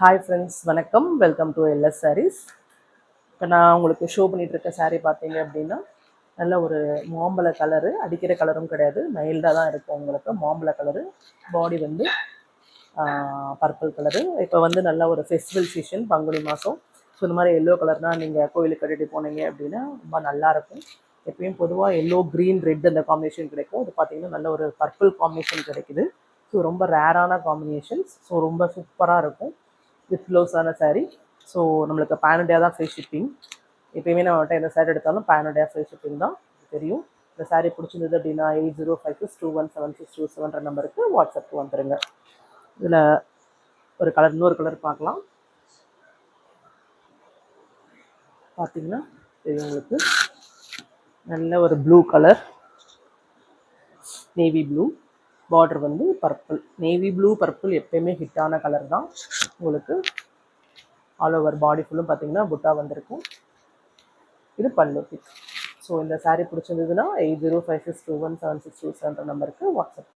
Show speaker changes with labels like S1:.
S1: Hi friends, வணக்கம். Welcome to L S sarees. இப்போ நான் உங்களுக்கு ஷோ பண்ணிகிட்டு இருக்க சாரீ பார்த்தீங்க அப்படின்னா நல்ல ஒரு மாம்பழ கலரு, அடிக்கிற கலரும் கிடையாது, மைல்டாக தான் இருக்கும். உங்களுக்கு மாம்பழ கலரு, பாடி வந்து பர்பிள் கலரு. இப்போ வந்து நல்ல ஒரு ஃபெஸ்டிவல் சீசன், பங்குனி மாதம். ஸோ இந்த மாதிரி எல்லோ கலர்னால் நீங்கள் கோவிலுக்கு கட்டிட்டு போனீங்க அப்படின்னா ரொம்ப நல்லாயிருக்கும். எப்பயும் பொதுவாக எல்லோ, க்ரீன், ரெட் அந்த காம்பினேஷன் கிடைக்கும். இது பார்த்தீங்கன்னா நல்ல ஒரு பர்பிள் காம்பினேஷன் கிடைக்குது. ஸோ ரொம்ப ரேரான காம்பினேஷன்ஸ். ஸோ ரொம்ப சூப்பராக இருக்கும். வித் ப்ளவுஸான சாரீ. ஸோ நம்மளுக்கு பேன் இண்டியா தான் ஃப்ரீ ஷிப்பிங். எப்பயுமே நம்மகிட்ட எந்த சாரீ எடுத்தாலும் பேன் இண்டியா ஃப்ரீ ஷிப்பிங் தான் தெரியும். இந்த சாரீ பிடிச்சிருந்தது அப்படின்னா 8056217627 நம்பருக்கு வாட்ஸ்அப்புக்கு வந்துடுங்க. இதில் ஒரு கலர், இன்னொரு கலர் பார்க்கலாம். பார்த்தீங்கன்னா தெரியும் உங்களுக்கு, நல்ல ஒரு blue colour, navy blue, border வந்து பர்பிள். நேவி ப்ளூ பர்பிள் எப்பயுமே ஹிட்டான கலர் தான். உங்களுக்கு ஆல் ஓவர் பாடி ஃபுல்லும் பார்த்தீங்கன்னா புட்டா வந்திருக்கும். இது பல்லு பிக். ஸோ இந்த சாரீ பிடிச்சிருந்ததுன்னா 8056217627 நம்பருக்கு வாட்ஸ்அப்